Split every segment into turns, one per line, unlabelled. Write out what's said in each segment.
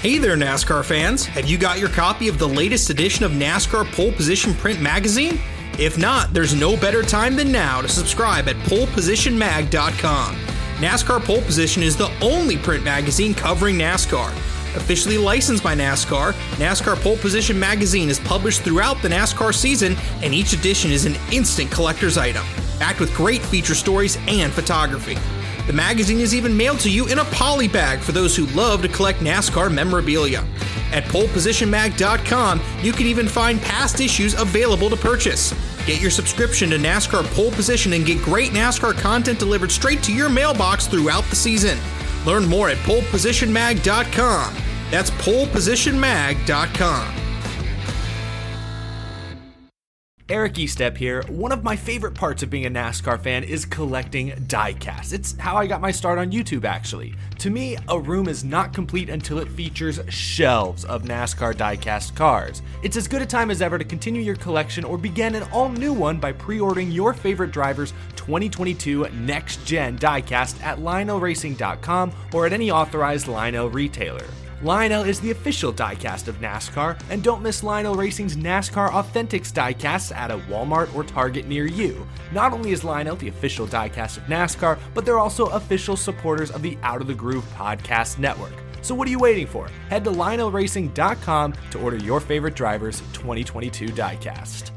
Hey there, NASCAR fans. Have you got your copy of the latest edition of NASCAR Pole Position Print Magazine? If not, there's no better time than now to subscribe at polepositionmag.com. NASCAR Pole Position is the only print magazine covering NASCAR. Officially licensed by NASCAR, NASCAR Pole Position Magazine is published throughout the NASCAR season, and each edition is an instant collector's item, packed with great feature stories and photography. The magazine is even mailed to you in a poly bag for those who love to collect NASCAR memorabilia. At polepositionmag.com, you can even find past issues available to purchase. Get your subscription to NASCAR Pole Position and get great NASCAR content delivered straight to your mailbox throughout the season. Learn more at polepositionmag.com. That's polepositionmag.com.
Eric Estep here. One of my favorite parts of being a NASCAR fan is collecting diecasts. It's how I got my start on YouTube, actually. To me, a room is not complete until it features shelves of NASCAR diecast cars. It's as good a time as ever to continue your collection or begin an all-new one by pre-ordering your favorite driver's 2022 Next Gen diecast at lionelracing.com or at any authorized Lionel retailer. Lionel is the official diecast of NASCAR, and don't miss Lionel Racing's NASCAR Authentics diecasts at a Walmart or Target near you. Not only is Lionel the official diecast of NASCAR, but they're also official supporters of the Out of the Groove podcast network. So what are you waiting for? Head to lionelracing.com to order your favorite driver's 2022 diecast.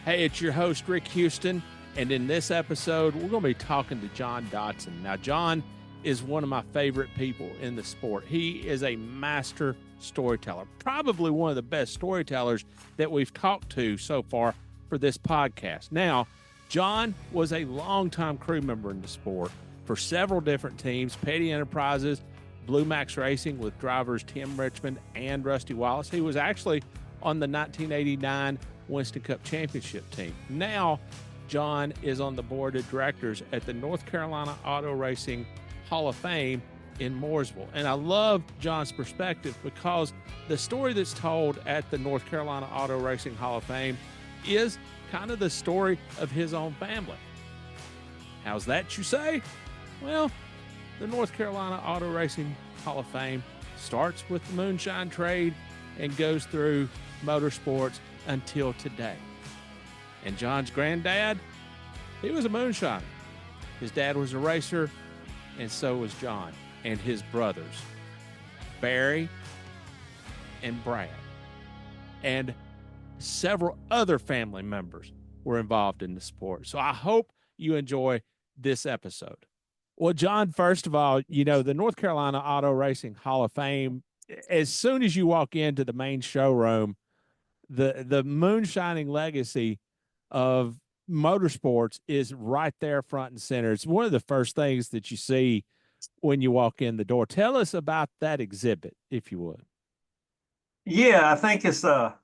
Hey, it's your host, Rick Houston, and in this episode, we're going to be talking to John Dodson. Now, John is one of my favorite people in the sport. He is a master storyteller, probably one of the best storytellers that we've talked to so far for this podcast. Now, John was a longtime crew member in the sport for several different teams, Petty Enterprises, Blue Max Racing with drivers Tim Richmond and Rusty Wallace. He was actually on the 1989 Winston Cup Championship team. Now, John is on the board of directors at the North Carolina Auto Racing Hall of Fame in Mooresville. And I love John's perspective because the story that's told at the North Carolina Auto Racing Hall of Fame is kind of the story of his own family. How's that, you say? Well, the North Carolina Auto Racing Hall of Fame starts with the moonshine trade and goes through motorsports until today. And John's granddad, he was a moonshiner. His dad was a racer, and so was John and his brothers, Barry and Brad. And several other family members were involved in the sport. So I hope you enjoy this episode. Well, John, first of all, you know, the North Carolina Auto Racing Hall of Fame, as soon as you walk into the main showroom, the moonshining legacy of motorsports is right there front and center. It's one of the first things that you see when you walk in the door. Tell us about that exhibit, if you would.
Yeah, I think it's a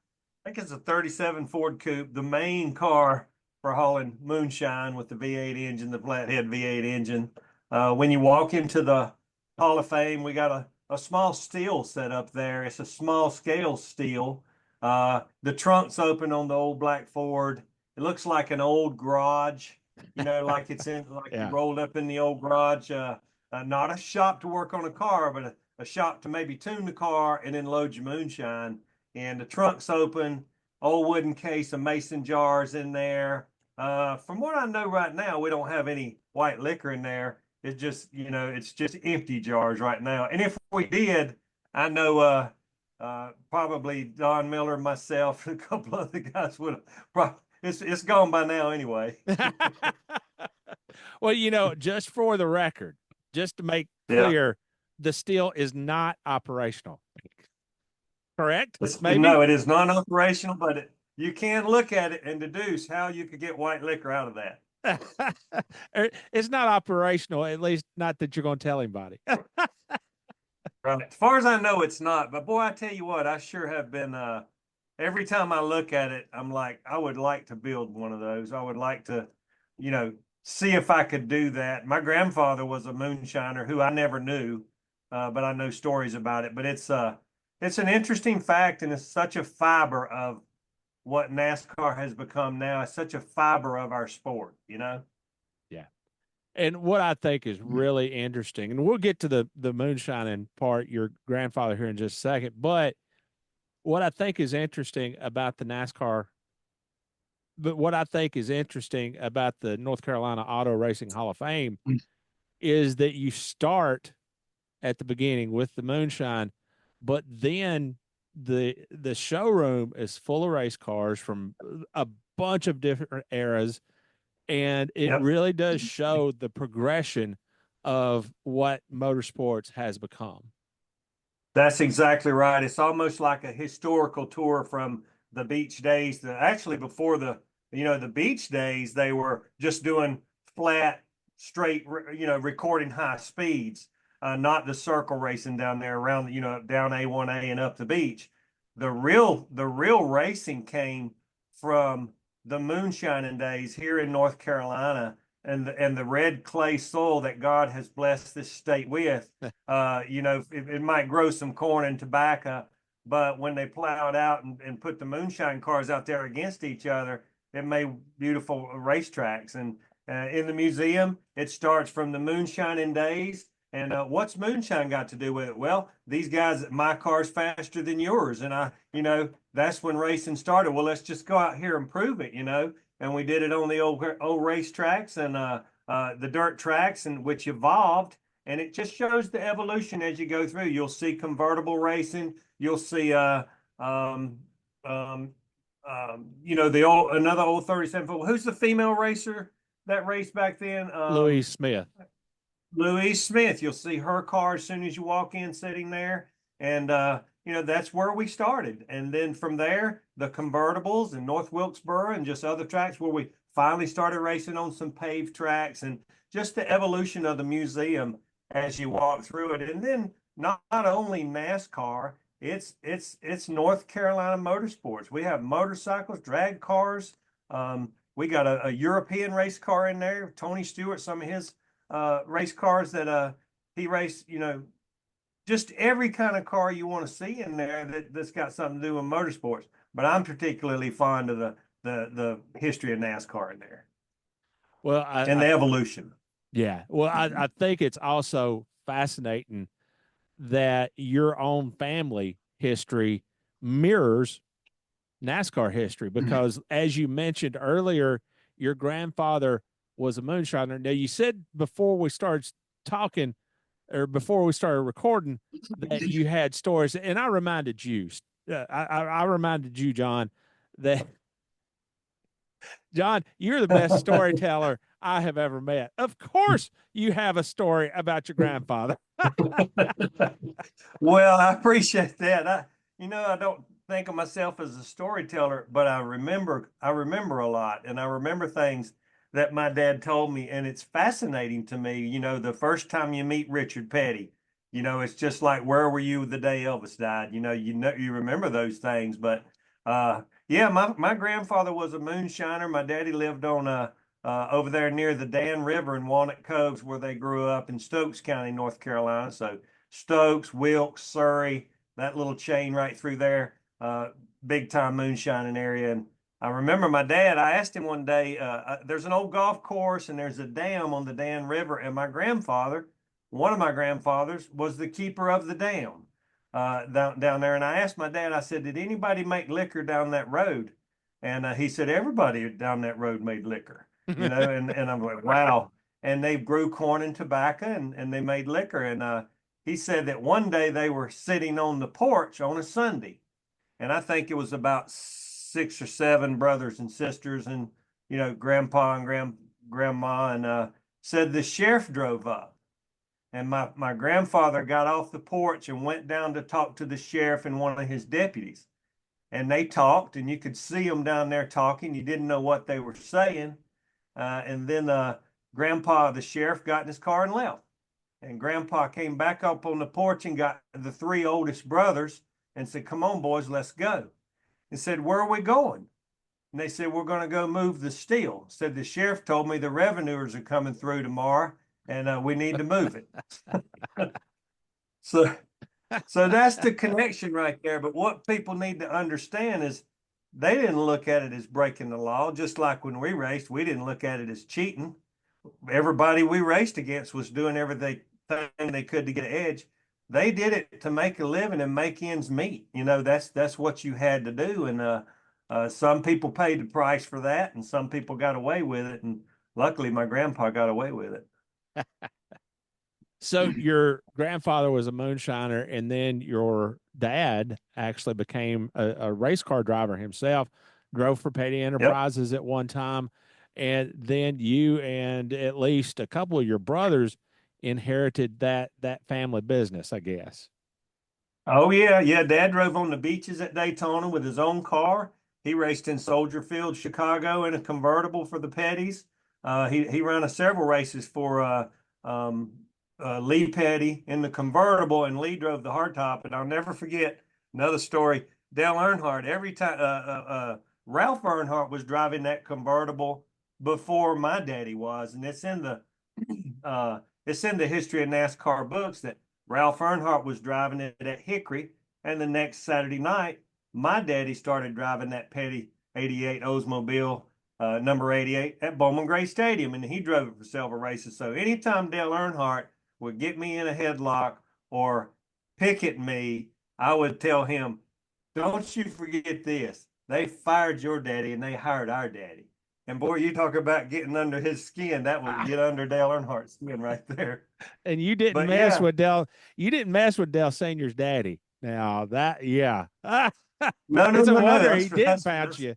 37 Ford Coupe, the main car for hauling moonshine with the V8 engine, the flathead V8 engine. When you walk into the Hall of Fame, we got a small steel set up there. It's a small scale steel. The trunk's open on the old black Ford. It looks like an old garage, you know, like it's in, like
Yeah.
you rolled up in the old garage. Not a shop to work on a car, but a shop to maybe tune the car and then load your moonshine. And the trunk's open, old wooden case of mason jars in there. From what I know right now, we don't have any white liquor in there. It's just, you know, it's just empty jars right now. And if we did, I know probably Don Miller, myself, and a couple other guys would have probably, it's gone by now anyway.
Well, you know, just for the record, just to make clear, the steel is not operational. Correct?
No, it is non-operational, but you can look at it and deduce how you could get white liquor out of that.
It's not operational, at least not that you're going to tell anybody.
Right. As far as I know, it's not. But boy, I tell you what, I sure have been. Every time I look at it, I'm like, I would like to build one of those. I would like to, see if I could do that. My grandfather was a moonshiner who I never knew, but I know stories about it. But it's an interesting fact, and it's such a fiber of what NASCAR has become now. It's such a fiber of our sport,
Yeah. And what I think is really interesting, and we'll get to the moonshining part, your grandfather here in just a second, but what I think is interesting about the NASCAR, but what I think is interesting about the North Carolina Auto Racing Hall of Fame is that you start at the beginning with the moonshine, but then the showroom is full of race cars from a bunch of different eras, and it
Yep.
really does show the progression of what motorsports has become.
That's exactly right. It's almost like a historical tour from the beach days. Actually, before the beach days, they were just doing flat, straight, recording high speeds, not the circle racing down there around, down A1A and up the beach. The real racing came from the moonshining days here in North Carolina, and the red clay soil that God has blessed this state with. It might grow some corn and tobacco, but when they plowed out and put the moonshine cars out there against each other, it made beautiful racetracks. And in the museum, it starts from the moonshining days. And what's moonshine got to do with it? Well, these guys, my car's faster than yours. And that's when racing started. Well, let's just go out here and prove it, And we did it on the old race tracks and the dirt tracks, and which evolved. And it just shows the evolution as you go through. You'll see convertible racing. You'll see another old 37 foot. Who's the female racer that raced back then?
Louise Smith.
Louise Smith. You'll see her car as soon as you walk in, sitting there, and that's where we started. And then from there, the convertibles in North Wilkesboro and just other tracks where we finally started racing on some paved tracks, and just the evolution of the museum as you walk through it. And then not only NASCAR, it's North Carolina motorsports. We have motorcycles, drag cars. We got a European race car in there. Tony Stewart, some of his race cars that he raced, just every kind of car you want to see in there that's got something to do with motorsports. But I'm particularly fond of the history of NASCAR in there.
Well,
and the evolution.
Yeah. Well, I think it's also fascinating that your own family history mirrors NASCAR history, because as you mentioned earlier, your grandfather was a moonshiner. Now, you said before we started talking, or before we started recording, that you had stories, and I reminded you, John, that John, you're the best storyteller I have ever met. Of course, you have a story about your grandfather.
Well, I appreciate that. I don't think of myself as a storyteller, but I remember a lot, and I remember things that my dad told me, and it's fascinating to me. The first time you meet Richard Petty, it's just like, where were you the day Elvis died? You remember those things. But yeah, my grandfather was a moonshiner. My daddy lived on over there near the Dan River in Walnut Coves, where they grew up in Stokes County, North Carolina. So Stokes, Wilkes, Surrey, that little chain right through there, big time moonshining area. And I remember my dad, I asked him one day, there's an old golf course and there's a dam on the Dan River. And one of my grandfathers was the keeper of the dam down there. And I asked my dad, I said, did anybody make liquor down that road? And he said, everybody down that road made liquor, and I'm like, wow. And they grew corn and tobacco, and they made liquor. And he said that one day they were sitting on the porch on a Sunday. And I think it was about 6 or 7 brothers and sisters, and grandpa and grandma, and said the sheriff drove up, and my grandfather got off the porch and went down to talk to the sheriff and one of his deputies. and they talked, and you could see them down there talking. You didn't know what they were saying. And then Grandpa, the sheriff, got in his car and left. And Grandpa came back up on the porch and got the three oldest brothers and said, "Come on, boys, let's go." And said, "Where are we going?" And they said, "We're going to go move the steel." Said, "The sheriff told me the revenuers are coming through tomorrow, and we need to move it." So, so that's the connection right there. But what people need to understand is they didn't look at it as breaking the law. Just like when we raced, we didn't look at it as cheating. Everybody we raced against was doing everything they could to get an edge. They did it to make a living and make ends meet. That's what you had to do. And some people paid the price for that, and some people got away with it. And luckily, my grandpa got away with it.
So your grandfather was a moonshiner, and then your dad actually became a race car driver himself, drove for Petty Enterprises at one time. And then you and at least a couple of your brothers inherited that family business, I guess.
Oh yeah, yeah. Dad drove on the beaches at Daytona with his own car. He raced in Soldier Field, Chicago, in a convertible for the Petties. He ran several races for Lee Petty in the convertible, and Lee drove the hardtop. And I'll never forget another story. Dale Earnhardt. Every time Ralph Earnhardt was driving that convertible before my daddy was, and it's in the history of NASCAR books that Ralph Earnhardt was driving it at Hickory, and the next Saturday night, my daddy started driving that Petty 88 Oldsmobile, number 88, at Bowman Gray Stadium, and he drove it for several races. So anytime Dale Earnhardt would get me in a headlock or pick at me, I would tell him, "Don't you forget this. They fired your daddy and they hired our daddy." And boy, you talk about getting under his skin. That would get under Dale Earnhardt's skin right there.
And you didn't mess with Dale. You didn't mess with Dale Senior's daddy. Now that, yeah.
No,
it's a wonder
no.
he didn't pounce you.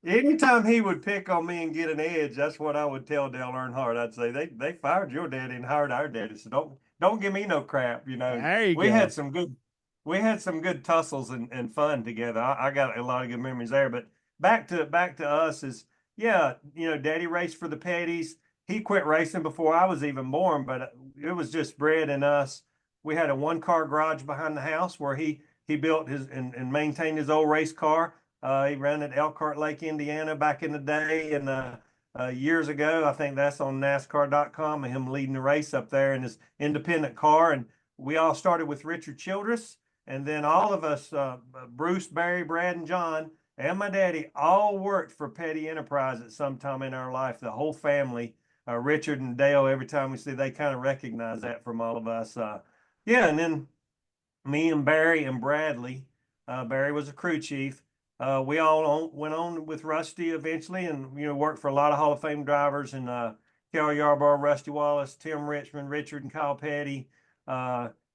Anytime he would pick on me and get an edge, that's what I would tell Dale Earnhardt. I'd say they fired your daddy and hired our daddy, so don't give me no crap.
There you
we
go.
had some good tussles and fun together. I got a lot of good memories there. But back to us is, yeah, Daddy raced for the Petties. He quit racing before I was even born, but it was just bred in us. We had a one-car garage behind the house where he built his and maintained his old race car. He ran at Elkhart Lake, Indiana back in the day, and years ago. I think that's on NASCAR.com, and him leading the race up there in his independent car. And we all started with Richard Childress, and then all of us, Bruce, Barry, Brad, and John, and my daddy, all worked for Petty Enterprise at some time in our life. The whole family, Richard and Dale, every time we see, they kind of recognize that from all of us. Yeah, and then me and Barry and Bradley. Barry was a crew chief. We all went on with Rusty eventually, and worked for a lot of Hall of Fame drivers, and Cal Yarborough, Rusty Wallace, Tim Richmond, Richard and Kyle Petty,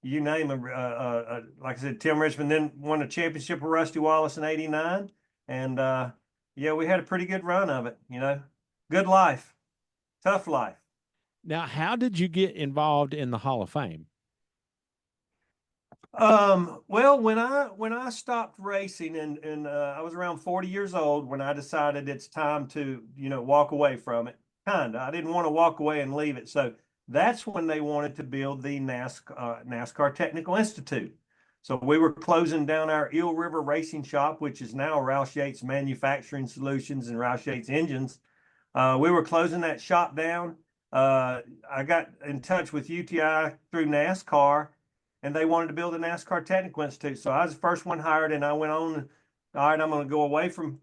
you name them. Like I said, Tim Richmond then won a championship with Rusty Wallace in '89, and yeah, we had a pretty good run of it. Good life, tough life.
Now, how did you get involved in the Hall of Fame?
Well, when I stopped racing, and I was around 40 years old when I decided it's time to, walk away from it. I didn't want to walk away and leave it. So that's when they wanted to build the NASCAR Technical Institute. So we were closing down our Eel River Racing Shop, which is now Roush Yates Manufacturing Solutions and Roush Yates Engines. We were closing that shop down. I got in touch with UTI through NASCAR, and they wanted to build a NASCAR Technical Institute. So I was the first one hired, and I went on, all right, I'm going to go away from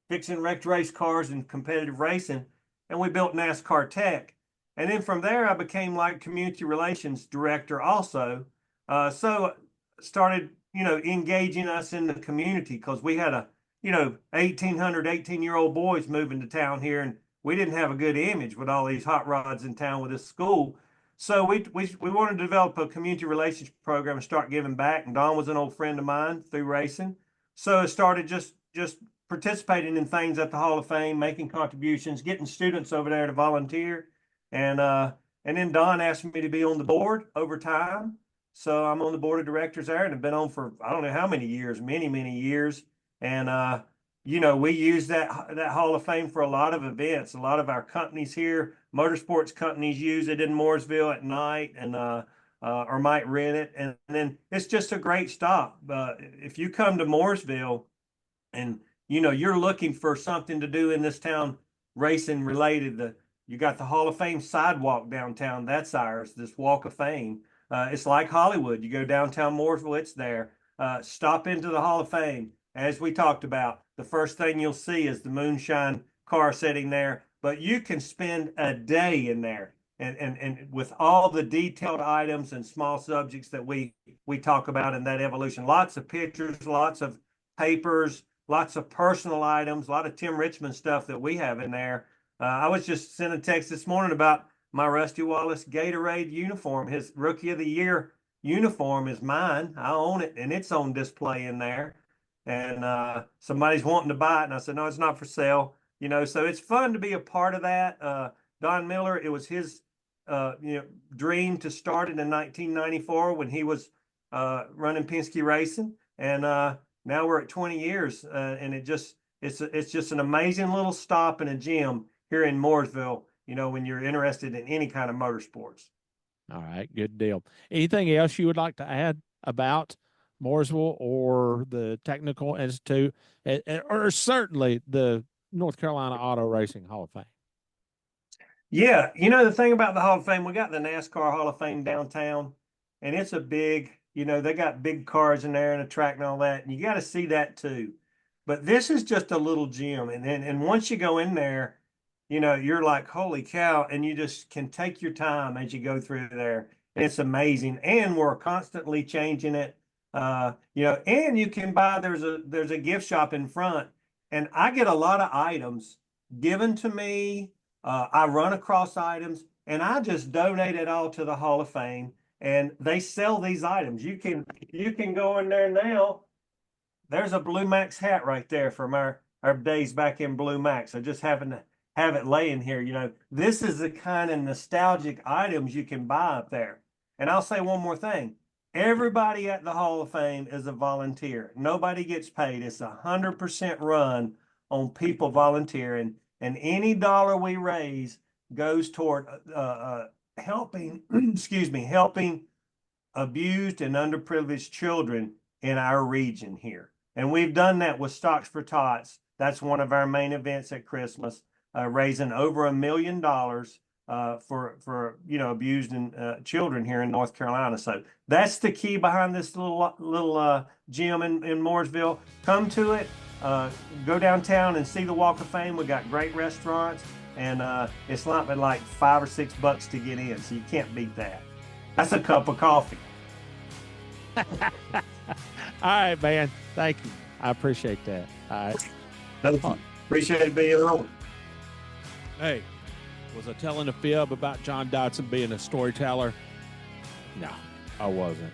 fixing wrecked race cars and competitive racing. And we built NASCAR Tech. And then from there, I became like community relations director also. So started, engaging us in the community, because we had 1,800 18-year-old boys moving to town here, and we didn't have a good image with all these hot rods in town with this school. So we wanted to develop a community relations program and start giving back. And Don was an old friend of mine through racing. So I started just participating in things at the Hall of Fame, making contributions, getting students over there to volunteer. And then Don asked me to be on the board over time. So I'm on the board of directors there and have been on for, I don't know how many years, many years. And, we use that Hall of Fame for a lot of events. A lot of our companies here, motorsports companies, use it in Mooresville at night and or might rent it. And then it's just a great stop. If you come to Mooresville and you're looking for something to do in this town, racing related, you got the Hall of Fame sidewalk downtown. That's ours, this Walk of Fame. It's like Hollywood. You go downtown Mooresville, it's there. Stop into the Hall of Fame. As we talked about, the first thing you'll see is the moonshine car sitting there, but you can spend a day in there and with all the detailed items and small subjects that we talk about in that evolution. Lots of pictures, lots of papers, lots of personal items, a lot of Tim Richmond stuff that we have in there. I was just sent a text this morning about my Rusty Wallace Gatorade uniform. His Rookie of the Year uniform is mine. I own it, and it's on display in there. And somebody's wanting to buy it, and I said, no, it's not for sale. So it's fun to be a part of that. Don Miller, it was his dream to start it in 1994 when he was running Penske Racing, and now we're at 20 years, and it's just an amazing little stop in a gym here in Mooresville. When you're interested in any kind of motorsports.
All right, good deal. Anything else you would like to add about Mooresville or the Technical Institute, or certainly the North Carolina Auto Racing Hall of Fame?
Yeah, the thing about the Hall of Fame, we got the NASCAR Hall of Fame downtown, and it's a big, they got big cars in there and a track and all that, and you got to see that too. But this is just a little gym, and once you go in there, you're like, holy cow, and you just can take your time as you go through there. It's amazing, and we're constantly changing it. And you can buy, there's a gift shop in front, and I get a lot of items given to me. I run across items, and I just donate it all to the Hall of Fame, and they sell these items. You can go in there now. There's a Blue Max hat right there from our days back in Blue Max. I just happen to have it laying here. This is the kind of nostalgic items you can buy up there. And I'll say one more thing. Everybody at the Hall of Fame is a volunteer. Nobody gets paid. It's 100% run on people volunteering. And any dollar we raise goes toward helping abused and underprivileged children in our region here. And we've done that with Stocks for Tots. That's one of our main events at Christmas, raising over $1 million for abused and children here in North Carolina. So that's the key behind this little gym in Mooresville. Come to it, go downtown and see the Walk of Fame. We got great restaurants, and it's not but like $5 or $6 to get in, so you can't beat that. That's a cup of coffee.
All right, man. Thank you. I appreciate that. All right.
Appreciate being on.
Hey, was I telling a fib about John Dodson being a storyteller? No, I wasn't.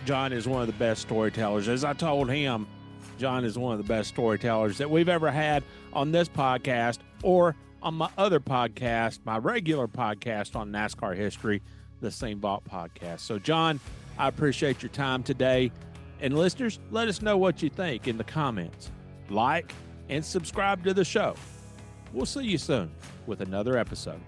John is one of the best storytellers. As I told him, John is one of the best storytellers that we've ever had on this podcast or on my other podcast, my regular podcast on NASCAR history, the Same Vault podcast. So, John, I appreciate your time today. And listeners, let us know what you think in the comments. Like and subscribe to the show. We'll see you soon with another episode.